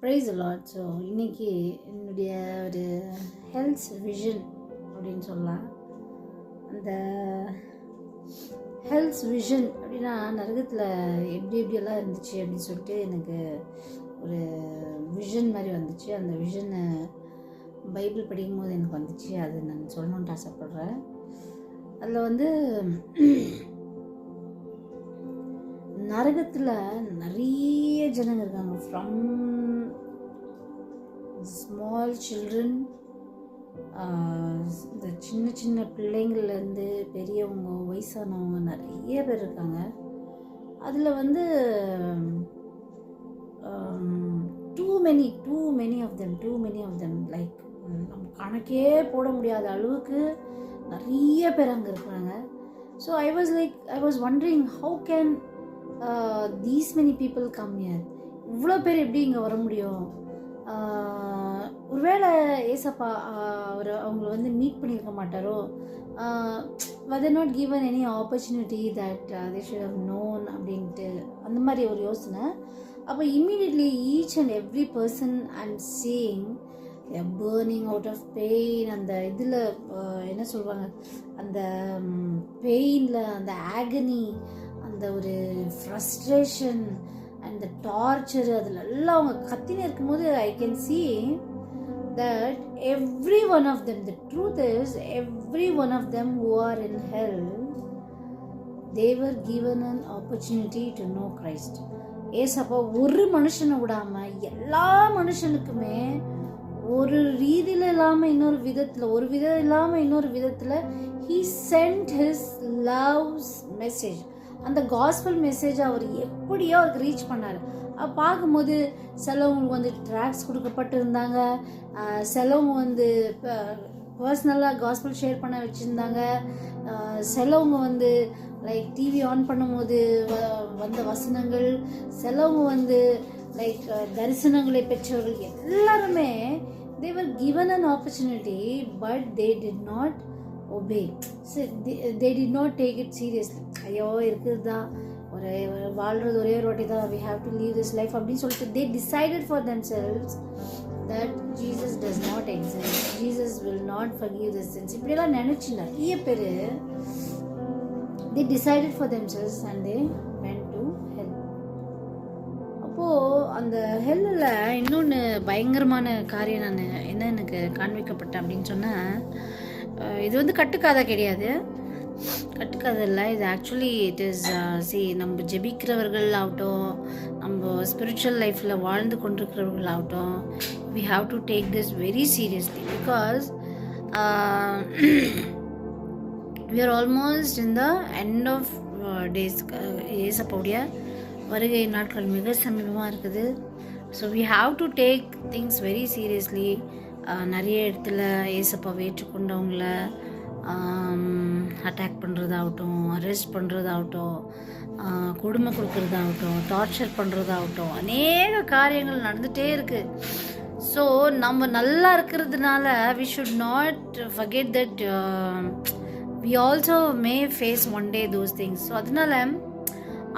Price lot. So இன்றைக்கி என்னுடைய ஒரு ஹெல்த் விஷன் அப்படின்னு சொல்லலாம். அந்த ஹெல்த் விஷன் அப்படின்னா நரகத்தில் எப்படியெல்லாம் இருந்துச்சு அப்படின்னு சொல்லிட்டு எனக்கு ஒரு விஷன் மாதிரி வந்துச்சு. அந்த விஷனை பைபிள் படிக்கும்போது எனக்கு வந்துச்சு. அது நான் சொல்லணுன்ட்டு ஆசைப்பட்றேன். அதில் நரகத்தில் நிறைய ஜனங்க இருக்காங்க. ஃப்ரம் ஸ்மால் சில்ட்ரன், இந்த சின்ன சின்ன பிள்ளைங்கள்லேருந்து பெரியவங்க, வயசானவங்க நிறைய பேர் இருக்காங்க. அதில் too many of them like நம்ம கணக்கே போட முடியாத அளவுக்கு நிறைய பேர் அங்கே இருக்கிறாங்க. So I was wondering how can these many people come here. இவ்வளோ பேர் எப்படி இங்கே வர முடியும்? ஒருவேளை ஏசப்பா அவங்கள மீட் பண்ணியிருக்க மாட்டாரோ? were they not given any opportunity that they should have known அப்படின்ட்டு அந்த மாதிரி ஒரு யோசனை. அப்போ immediately each and every person I'm seeing they are burning out of pain. அந்த இதில் என்ன சொல்லுவாங்க, அந்த பெயினில், அந்த ஆகனி, அந்த ஒரு ஃப்ரஸ்ட்ரேஷன் அண்ட் டார்ச்சர், அதில் எல்லாம் அவங்க கத்தினே இருக்கும்போது I can see that every one of them, the truth is every one of them who are in hell, they were given an opportunity to know Christ. ஏசப்பா ஒரு மனுஷனை விடாமல் எல்லா மனுஷனுக்குமே ஒரு ரீதியில் இல்லாமல் இன்னொரு விதத்தில், ஒரு விதம் இல்லாமல் இன்னொரு விதத்தில் he sent his love's message. அந்த காஸ்பல் மெசேஜ் அவர் எப்படியோ அவருக்கு ரீச் பண்ணார். பார்க்கும்போது சிலவங்களுக்கு ட்ராக்ஸ் கொடுக்கப்பட்டிருந்தாங்க, சிலவங்க பர்சனலாக காஸ்பல் ஷேர் பண்ண வச்சுருந்தாங்க, சிலவங்க லைக் டிவி ஆன் பண்ணும்போது வந்த வசனங்கள், சிலவங்க லைக் தரிசனங்களை பெற்றவர்கள் எல்லாருமே they were given an opportunity but they did not obey. So they did not take it seriously. ஐயோ இருக்குதா, வாழ்கிறது ஒரே ஒரு வாட்டி தான், we have to leave this life அப்படின்னு சொல்லிட்டு they decided for themselves that Jesus does not exist, Jesus will not forgive the sins. இப்படியெல்லாம் நினச்சி நிறைய பேர் they decided for themselves and they went to hell. அப்போது அந்த ஹெல்லில் இன்னொன்று பயங்கரமான காரியம் நான் என்ன எனக்கு காண்பிக்கப்பட்டேன் அப்படின்னு சொன்னால், இது கட்டுக்கதை கிடையாது, கட்டுக்கதை இல்லை. இது ஆக்சுவலி இட் இஸ் நம்ம ஜெபிக்கிறவர்கள் ஆகட்டும், நம்ம ஸ்பிரிச்சுவல் லைஃப்பில் வாழ்ந்து கொண்டிருக்கிறவர்கள் ஆகட்டும், we have to take this very seriously because we are almost in the end of days. ஏசப்பாவுடைய வருகை நாட்கள் மிக சமீபமாக இருக்குது. So we have to take things very seriously. நிறைய இடத்துல ஏசப்பாவை ஏற்றுக்கொண்டவங்கள அட்டாக் பண்ணுறதாகட்டும், அரெஸ்ட் பண்ணுறதாகட்டும், கொடுமை கொடுக்கறதாகட்டும், டார்ச்சர் பண்ணுறதாகட்டும், அநேக காரியங்கள் நடந்துகிட்டே இருக்குது. ஸோ நம்ம நல்லா இருக்கிறதுனால we should not forget that we also may face one day those things. So அதனால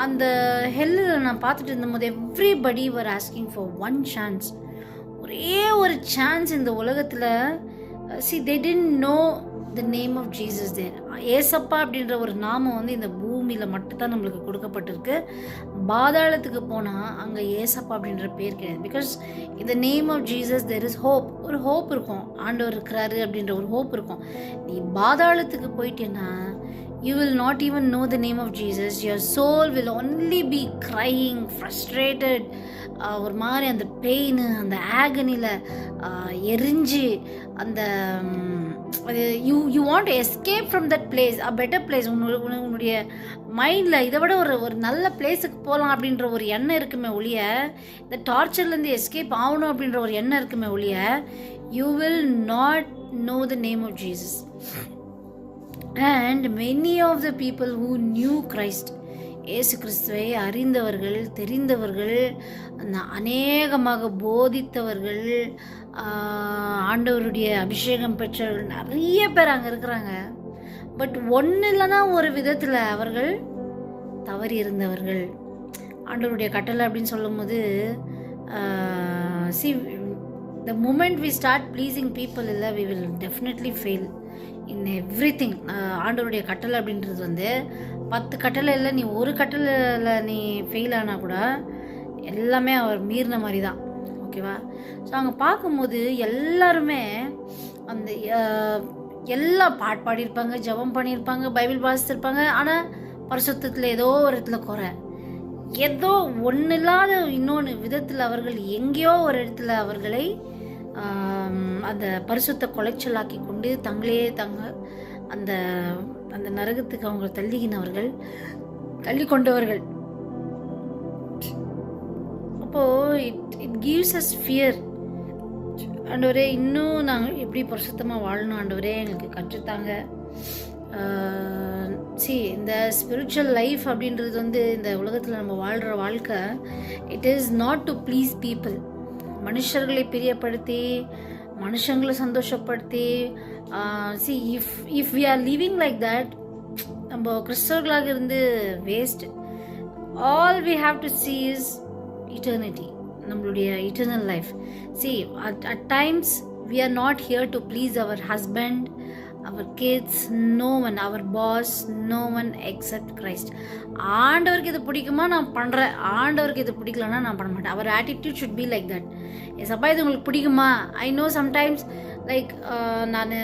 அந்த ஹெல்லில் நான் பார்த்துட்டு இருந்தபோது everybody were asking for one chance. ஒரே ஒரு சான்ஸ் இந்த உலகத்தில். see they didn't know the name of Jesus there. ஏசப்பா அப்படின்ற ஒரு நாமம் இந்த பூமியில் மட்டும்தான் நம்மளுக்கு கொடுக்கப்பட்டிருக்கு. பாதாளத்துக்கு போனால் அங்கே ஏசப்பா அப்படின்ற பேர் கிடையாது. பிகாஸ் இந்த name of Jesus there is hope. ஒரு ஹோப் இருக்கும், ஆண்டவர் இருக்கிறாரு அப்படின்ற ஒரு ஹோப் இருக்கும். நீ பாதாளத்துக்கு போயிட்டேன்னா you will not even know the name of Jesus. Your soul will only be crying, frustrated, ஒரு மாதிரி அந்த பெயின், அந்த ஆகனியில் எரிஞ்சு அந்த you want to escape from that place, a better place. உன்னுடைய மைண்டில் இதை விட ஒரு நல்ல பிளேஸுக்கு போகலாம் அப்படின்ற ஒரு எண்ணம் இருக்குமே ஒழிய, இந்த டார்ச்சர்லேருந்து எஸ்கேப் ஆகணும் அப்படின்ற ஒரு எண்ணம் இருக்குமே ஒழிய, you will not know the name of Jesus. And many of the people who knew Christ, இயேசு கிறிஸ்துவை அறிந்தவர்கள், தெரிந்தவர்கள், அநேகமாக போதித்தவர்கள், ஆண்டவருடைய அபிஷேகம் பெற்றவர்கள் நிறைய பேர் அங்கே இருக்கிறாங்க. பட் ஒன்று இல்லைன்னா ஒரு விதத்தில் அவர்கள் தவறி இருந்தவர்கள். ஆண்டவருடைய கட்டளை அப்படின்னு சொல்லும் போது see, the moment we start pleasing people இல்லை, we will definitely fail in everything. ஆண்டவருடைய கட்டளை அப்படின்றது வந்து 10 கட்டளை இல்லை, நீ ஒரு கட்டளையில் நீ ஃபெயில் ஆனால் கூட எல்லாமே அவர் மீறின மாதிரி தான். ஓகேவா? ஸோ அங்கே பார்க்கும்போது எல்லாருமே அந்த எல்லா பாட்டு பாடியிருப்பாங்க, ஜெபம் பண்ணியிருப்பாங்க, பைபிள் வாசித்திருப்பாங்க. ஆனால் பரிசுத்தத்தில் ஏதோ ஒரு இடத்துல குறை, ஏதோ ஒன்று இல்லாத இன்னொன்று விதத்தில் அவர்கள் எங்கேயோ ஒரு இடத்துல அவர்களை அந்த பரிசுத்த கொலைச்சலாக்கி கொண்டு தங்களே அந்த அந்த நரகத்துக்கு அவங்க தள்ளி கொண்டவர்கள். அப்போது இட் கிவ்ஸ் அஸ் ஃபியர். ஆண்டவரே, இன்னும் நாங்கள் எப்படி பரிசுத்தமாக வாழணும் ஆண்டவரே, எங்களுக்கு கற்றுத்தாங்க. இந்த ஸ்பிரிச்சுவல் லைஃப் அப்படின்றது வந்து இந்த உலகத்தில் நம்ம வாழ்கிற வாழ்க்கை, it is not to please people. மனுஷர்களை பிரியப்படுத்தி, மனுஷங்களை சந்தோஷப்படுத்தி, if we are living like that, நம்ம கிறிஸ்தவர்களாக இருந்து waste. All we have to see is eternity, நம்மளுடைய eternal life. At times we are not here to please our husband, our kids, no one, our boss, no one except Christ. ஆண்டவருக்கு இது பிடிக்குமா நான் பண்ணுறேன், ஆண்டவருக்கு இது பிடிக்கலன்னா நான் பண்ண மாட்டேன். our attitude should be like that. அப்பா இது உங்களுக்கு பிடிக்குமா? ஐ நோ சம்டைம்ஸ் லைக் நான்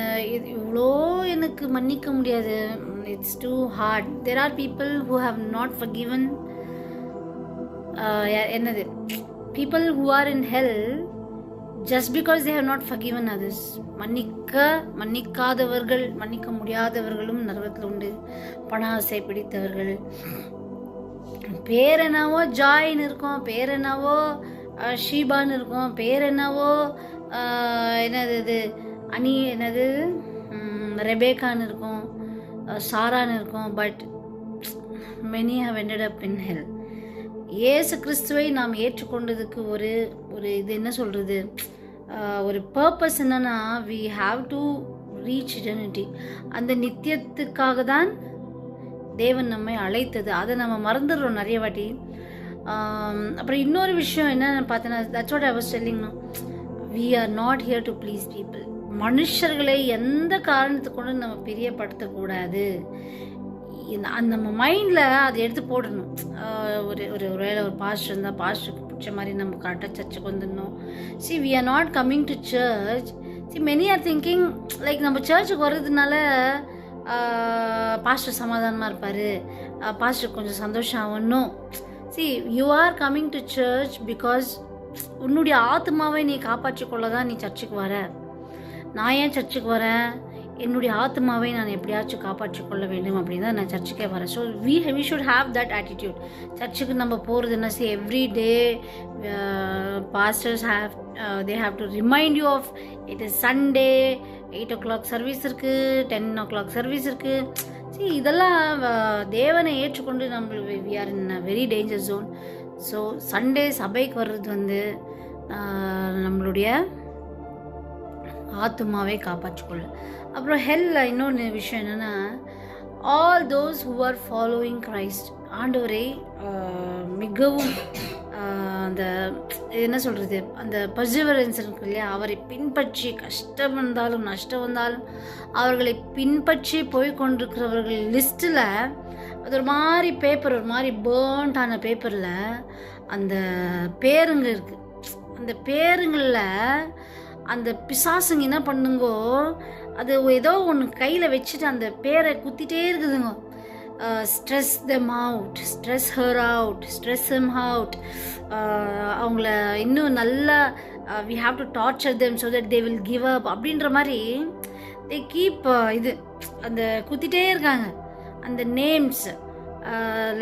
இவ்வளோ எனக்கு மன்னிக்க முடியாது, it's too hard. There are people who have not forgiven, என்னது, people who are in hell just because they have not forgiven others. மன்னிக்காதவர்கள், மன்னிக்க முடியாதவர்களும் நரகத்தில் உண்டு. பண ஆசை பிடித்தவர்கள், பேர் என்னவோ ஜாயின் இருக்கும், பேர் என்னவோ ஷீபான்னு இருக்கும், பேர் என்னவோ என்னது ரெபேக்கான்னு இருக்கும், சாரான்னு இருக்கும். But many have ended up in hell. இயேசு கிறிஸ்துவை நாம் ஏற்றுக்கொண்டதுக்கு ஒரு இது என்ன சொல்கிறது, ஒரு பர்பஸ் என்னன்னா, we have to reach eternity. அந்த நித்தியத்துக்காக தான் தேவன் நம்மை அழைத்தது. அதை நம்ம மறந்துடுறோம் நிறைய வாட்டி. அப்புறம் இன்னொரு விஷயம் என்னன்னு பார்த்தீங்கன்னா, that's what I was telling you, we are not here to please people. மனுஷர்களை எந்த காரணத்தை கொண்டு நம்ம பிரியப்படுத்தக்கூடாது. நம்ம மைண்டில் அதை எடுத்து போடணும். ஒரு வேளை ஒரு பாஸ்டர் இருந்தால் பாஸ்டருக்கு பிடிச்ச மாதிரி நம்ம கரெக்டாக சர்ச்சுக்கு வந்துடணும். we are not coming to church. many are thinking like நம்ம சர்ச்சுக்கு வர்றதுனால பாஸ்டர் சமாதானமாக இருப்பார், பாஸ்டர் கொஞ்சம் சந்தோஷம் ஆகணும். you are coming to church because உன்னுடைய ஆத்மாவை நீ காப்பாற்றிக்கொள்ள தான் நீ சர்ச்சுக்கு வர. நான் ஏன் சர்ச்சுக்கு வரேன்? என்னுடைய ஆத்மாவை நான் எப்படியாச்சும் காப்பாற்றி கொள்ள வேண்டும் அப்படின்னு தான் நான் சர்ச்சுக்கே வரேன். So we should have that attitude. சர்ச்சுக்கு நம்ம போகிறதுன்னா every day pastors they have to remind you of it is Sunday, 8 o'clock service இருக்குது, 10 o'clock சர்வீஸ் இருக்குது. இதெல்லாம் தேவனை ஏற்றுக்கொண்டு நம்ம we are in a very danger zone. So Sunday சபைக்கு வர்றது வந்து நம்மளுடைய ஆத்மாவை காப்பாற்றிக்கொள்ள. அப்புறம் ஹெல்ல இன்னொன்று விஷயம் என்னென்னா, all those who are following Christ, ஆண்டவரை மிகவும் அந்த என்ன சொல்கிறது, அந்த பர்சிவரன்ஸ் இருக்கு இல்லையா, அவரை பின்பற்றி கஷ்டம் வந்தாலும் நஷ்டம் வந்தாலும் அவர்களை பின்பற்றி போய் கொண்டிருக்கிறவர்கள் லிஸ்ட்டில் அது ஒரு மாதிரி பேப்பர், ஒரு மாதிரி பேர்ன்ட் ஆன பேப்பரில் அந்த பேருங்க இருக்குது. அந்த பேருங்களில் அந்த பிசாசுங்க என்ன பண்ணுங்கோ, அது ஏதோ ஒன்று கையில் வச்சுட்டு அந்த பேரை குத்திட்டே இருக்குதுங்க. Stress them out, stress her out, stress him out. அவங்கள இன்னும் நல்லா we have to torture them so that they will give up அப்படின்ற மாதிரி தே கீப் இது அந்த குத்திட்டே இருக்காங்க. அந்த நேம்ஸ்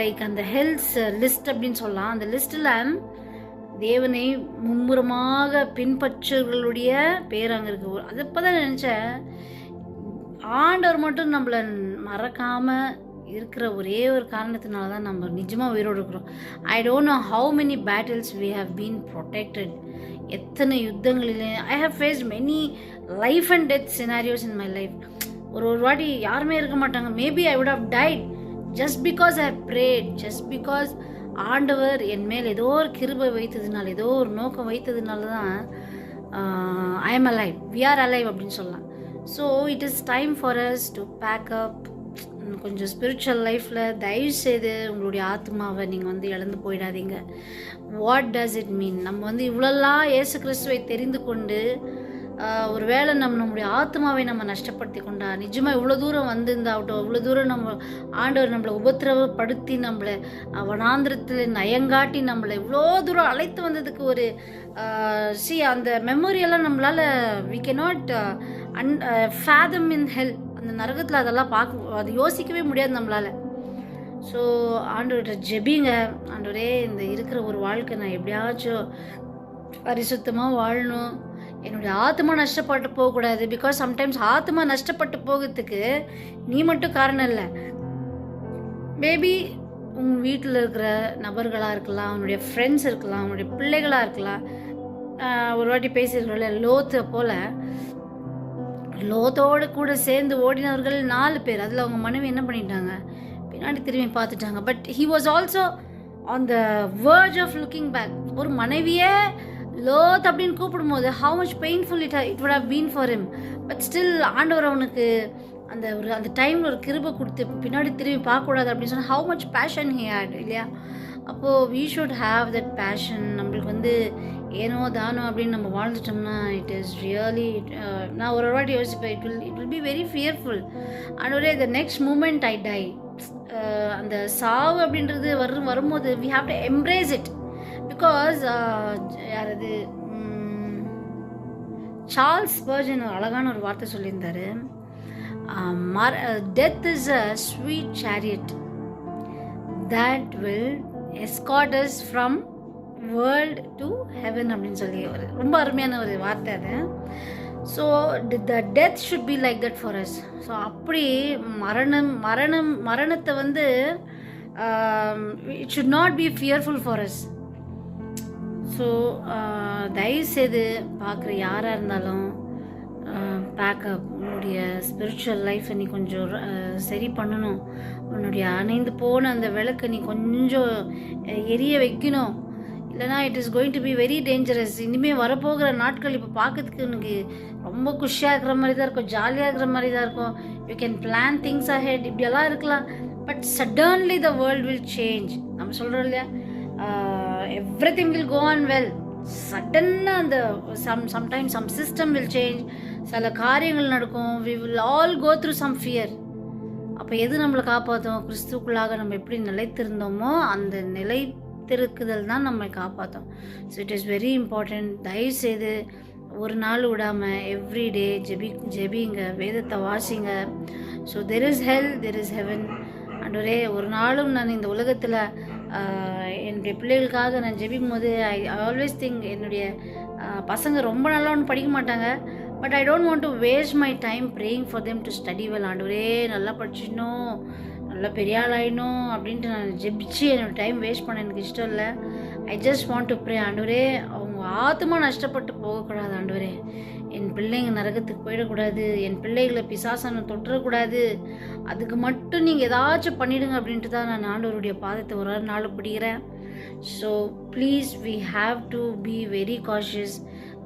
லைக் அந்த ஹெல்த் லிஸ்ட் அப்படின்னு சொல்லலாம். அந்த லிஸ்ட்டில் தேவனை மும்முரமாக பின்பற்றுகளுடைய பேர் அங்கே இருக்குது. அது இப்போ தான் நினச்சேன், ஆண்டவர் மட்டும் நம்மளை மறக்காமல் இருக்கிற ஒரே ஒரு காரணத்தினால தான் நம்ம நிஜமாக உயிரோடு இருக்கிறோம். I don't know how many battles we have been protected. எத்தனை யுத்தங்களிலே I have faced many life and death scenarios in my life. ஒரு வாட்டி யாருமே இருக்க மாட்டாங்க, maybe I would have died just because I prayed, just because ஆண்டவர் என் மேல் ஏதோ ஒரு கிருபை வைத்ததுனால, ஏதோ ஒரு நோக்கம் வைத்ததுனால தான் I am alive, we are alive அப்படின்னு சொல்லலாம். So it is time for us to pack up. கொஞ்சம் ஸ்பிரிச்சுவல் லைஃப்பில் தயவுசெய்து உங்களுடைய ஆத்மாவை நீங்கள் வந்து இழந்து போயிடாதீங்க. What does it mean? நம்ம வந்து இவ்வளோலாம் இயேசு கிறிஸ்துவை தெரிந்து கொண்டு ஒரு வேளை நம்மளுடைய ஆத்மாவை நம்ம நஷ்டப்படுத்தி கொண்டா, நிஜமாக இவ்வளோ தூரம் வந்திருந்தாகட்டும், இவ்வளோ தூரம் நம்ம ஆண்டவர் நம்மளை உபத்திரவப்படுத்தி நம்மளை வனாந்திரத்தில் நயங்காட்டி நம்மளை இவ்வளோ தூரம் அழைத்து வந்ததுக்கு ஒரு அந்த மெமோரியெல்லாம் நம்மளால் வி கேனாட் ஃபேதம் இன் ஹெல். அந்த நரகத்தில் அதெல்லாம் அது யோசிக்கவே முடியாது நம்மளால். ஸோ ஆண்டவர்கிட்ட ஜெபிங்க, ஆண்டவரே இந்த இருக்கிற ஒரு வாழ்க்கை நான் எப்படியாச்சும் பரிசுத்தமாக வாழணும், என்னுடைய ஆத்மா நஷ்டப்பட்டு போகக்கூடாது. பிகாஸ் சம்டைம்ஸ் ஆத்மா நஷ்டப்பட்டு போகிறதுக்கு நீ மட்டும் காரணம் இல்லை. மேபி உங்கள் வீட்டில் இருக்கிற நபர்களாக இருக்கலாம், உன்னுடைய ஃப்ரெண்ட்ஸ் இருக்கலாம், உன்னுடைய பிள்ளைகளாக இருக்கலாம். ஒரு வாட்டி பேசியிருக்கல லோத்தை போல், லோத்தோடு கூட சேர்ந்து ஓடினவர்கள் 4 பேர். அதில் அவங்க மனைவி என்ன பண்ணிட்டாங்க, பின்னாடி திரும்பி பார்த்துட்டாங்க. But he was also on the verge of looking back. ஒரு மனைவியே லோத் அப்படின்னு கூப்பிடும்போது how much painful it would have been for him. But still ஆண்டவர் அவனுக்கு அந்த டைமில் ஒரு கிருபை கொடுத்து பின்னாடி திரும்பி பார்க்கக்கூடாது அப்படின்னு சொன்னால் how much passion he had இல்லையா? அப்போது we should have that passion. நம்மளுக்கு வந்து ஏனோ தானோ அப்படின்னு நம்ம வாழ்ந்துட்டோம்னா இட் இஸ் ரியலி, நான் ஒரு வாட்டி யோசிப்பேன், it will be very fearful. ஆண்டவரே the next moment I die, அந்த சாவு அப்படின்றது வரும்போது we have to embrace it. Because யாரது சார்ல்ஸ் ஸ்பர்ஜன் அழகான ஒரு வார்த்தை சொல்லியிருந்தாரு, death is a sweet chariot that will escort as from world to heaven அப்படின்னு சொல்லி ஒரு ரொம்ப அருமையான ஒரு வார்த்தை அது. So the death should be like that for us. So அப்படி மரணத்தை வந்து it should not be fearful for us. So தயவுசெய்து பார்க்குற யாராக இருந்தாலும் பேக்கப், உன்னுடைய ஸ்பிரிச்சுவல் லைஃப்பை நீ கொஞ்சம் சரி பண்ணணும். உன்னுடைய அணைந்து போன அந்த விளக்கை நீ கொஞ்சம் எரிய வைக்கணும். இல்லைனா it is going to be very dangerous. இனிமேல் வரப்போகிற நாட்கள் இப்போ பார்க்கறதுக்கு உனக்கு ரொம்ப குஷியாக இருக்கிற மாதிரி தான் இருக்கும், ஜாலியாக இருக்கிற மாதிரி தான் இருக்கும். You can plan things ahead, இப்படியெல்லாம் இருக்கலாம். But suddenly the world will change. நம்ம சொல்கிறோம் இல்லையா, everything will go on well. சடனாக அந்த sometimes some system will change. சில காரியங்கள் நடக்கும். we will all go through some fear. அப்போ எது நம்மளை காப்பாற்றும்? கிறிஸ்துக்குள்ளாக நம்ம எப்படி நிலைத்திருந்தோமோ அந்த நிலைத்திருக்குதல் தான் நம்மை காப்பாற்றும். So it is very important. தயவுசெய்து ஒரு நாள் விடாமல் எவ்ரிடே ஜெபிங்க, வேதத்தை வாசிங்க. So there is hell, there is heaven. ஆண்டவரே ஒரு நாளும் நான் இந்த உலகத்தில் என்னுடைய பிள்ளைகளுக்காக நான் ஜெபிக்கும் போது ஐ ஆல்வேஸ் திங்க், என்னுடைய பசங்க ரொம்ப நல்லா ஒன்று படிக்க மாட்டாங்க, but I don't want to waste my time praying for them to study well. ஆண்டவரே நல்லா படிச்சிடணும், நல்லா பெரிய ஆள் ஆகிடணும் அப்படின்ட்டு நான் ஜெபிச்சு என்னோடய டைம் வேஸ்ட் பண்ண எனக்கு இஷ்டம் இல்லை. I just want to pray. ஆண்டவரே அவங்க ஆத்மா நஷ்டப்பட்டு போகக்கூடாது. ஆண்டவரே என் பிள்ளைங்க நரகத்துக்கு போயிடக்கூடாது, என் பிள்ளைகளை பிசாசான தொட்டுறக்கூடாது, அதுக்கு மட்டும் நீங்கள் ஏதாச்சும் பண்ணிடுங்க அப்படின்ட்டு தான் நான் ஆண்டவருடைய பாதத்தை ஒரு நாள் பிடிக்கிறேன். So please we have to be very cautious.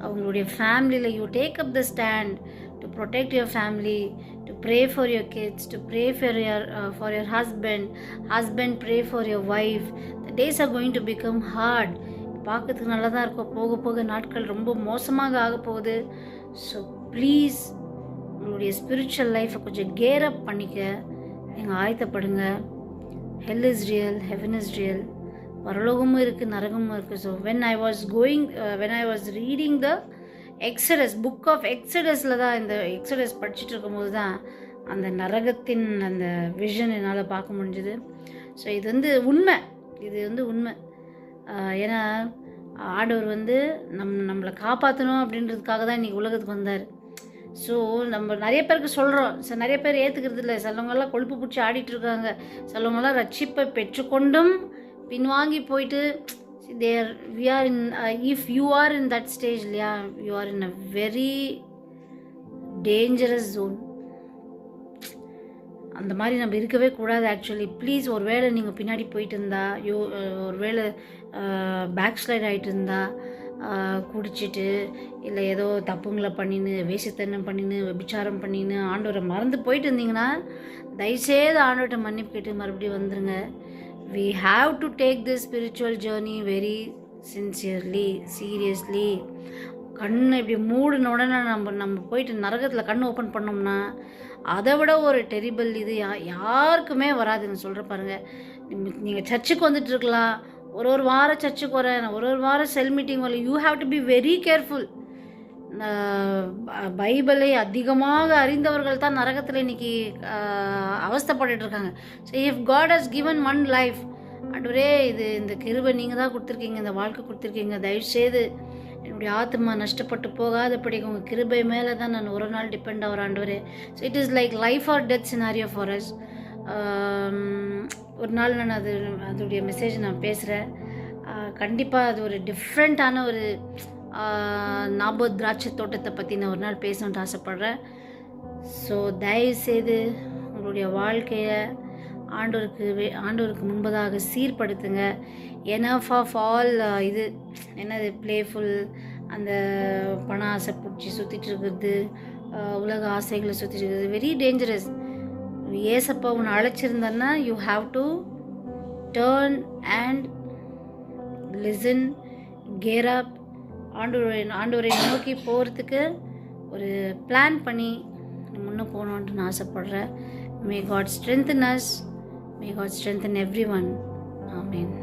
அவங்களுடைய ஃபேமிலியில் you take up the stand to protect your family, to pray for your kids, to pray for your husband pray for your wife. The days are going to become hard. பார்க்கறதுக்கு நல்லா தான் இருக்கும், போக போக நாட்கள் ரொம்ப மோசமாக ஆக போகுது. ஸோ ப்ளீஸ் உங்களுடைய ஸ்பிரிச்சுவல் லைஃப்பை கொஞ்சம் கேர் அப் பண்ணிக்க நீங்கள் ஆயத்தப்படுங்க. Hell is real, heaven is real. பரலோகமும் இருக்குது, நரகமும் இருக்குது. So when I was reading the Exodus, book of எக்ஸடஸில் தான், இந்த எக்ஸடஸ் படிச்சுட்டு இருக்கும்போது தான் அந்த நரகத்தின் அந்த விஷன் என்னால் பார்க்க முடிஞ்சுது. ஸோ இது வந்து உண்மை, உண்மை. ஏன்னா ஆண்டவர் வந்து நம்மளை காப்பாற்றணும் அப்படின்றதுக்காக தான் இன்றைக்கி உலகத்துக்கு வந்தார். ஸோ நம்ம நிறைய பேருக்கு சொல்கிறோம், நிறைய பேர் ஏற்றுக்கிறது இல்லை. சிலவங்கெல்லாம் கொழுப்பு பிடிச்சி ஆடிட்டு இருக்காங்க, சிலவங்கெல்லாம் ரட்சிப்பை பெற்றுக்கொண்டும் பின்வாங்கி போயிட்டு we are in if you are in that stage, you are in a very dangerous zone. அந்த மாதிரி நம்ம இருக்கவே கூடாது. ஆக்சுவலி ப்ளீஸ், ஒரு வேளை நீங்கள் பின்னாடி போயிட்டு இருந்தா, ஒரு வேளை பேக் ஸ்லைட் ஆகிட்டு இருந்தா, குடிச்சிட்டு இல்லை ஏதோ தப்புங்களை பண்ணின்னு, வேசித்தனம் பண்ணின்னு, விபிச்சாரம் பண்ணின்னு ஆண்டவரை மறந்து போயிட்டு இருந்தீங்கன்னா, தயவுசெய்து ஆண்டவர்கிட்ட மன்னிப்பு கேட்டு மறுபடியும் வந்துடுங்க. we have to take this spiritual journey very sincerely, seriously. கண்ணை இப்படி மூடின உடனே நம்ம போயிட்டு நரகத்தில் கண் ஓப்பன் பண்ணோம்னா அதை விட ஒரு டெரிபிள் இது யாருக்குமே வராதுன்னு சொல்கிற பாருங்கள். நீங்கள் சர்ச்சுக்கு வந்துட்டு இருக்கலாம், ஒரு வாரம் சர்ச்சுக்கு வரேன், ஒரு வாரம் செல் மீட்டிங் வரல. You have to be very careful. பைபிளை அதிகமாக அறிந்தவர்கள் தான் நரகத்தில் இன்றைக்கி அவஸ்தைப்பட்டு இருக்காங்க. So if God has given one life, ஆண்டவரே இந்த கிருபை நீங்கள் தான் கொடுத்துருக்கீங்க, இந்த வாழ்க்கை கொடுத்துருக்கீங்க, தயவுசெய்து என்னுடைய ஆத்மா நஷ்டப்பட்டு போகாதபடி உங்கள் கிருபை மேலே தான் நான் ஒரு நாள் டிபெண்ட் ஆகிற ஆண்டவரே. So it is like life R death scenario for us. ஒரு நாள் நான் அதோடைய மெசேஜ் நான் பேசுகிறேன். கண்டிப்பாக அது ஒரு டிஃப்ரெண்ட்டான ஒரு நாபோத் திராட்சை தோட்டத்தை பற்றி நான் ஒரு நாள் பேசணுன்ட்டு ஆசைப்பட்றேன். ஸோ தயவுசெய்து உங்களுடைய வாழ்க்கையை ஆண்டவருக்கு முன்பதாக சீர்படுத்துங்க. எனஃப் ஆஃப் ஆல் இது என்னது பிளேஃபுல், அந்த பண ஆசை பிடிச்சி சுற்றிட்டு இருக்கிறது, உலக ஆசைகளை சுற்றிட்டு இருக்கிறது வெரி டேஞ்சரஸ். ஏசப்பா உன்னை அழைச்சிருந்தன்னா you have to turn and listen, care up. ஆண்டவரை நோக்கி போகிறதுக்கு ஒரு பிளான் பண்ணி முன்னே போகணுன்ட்டு நான் ஆசைப்பட்றேன். May God strengthen us. May God strengthen everyone. Amen.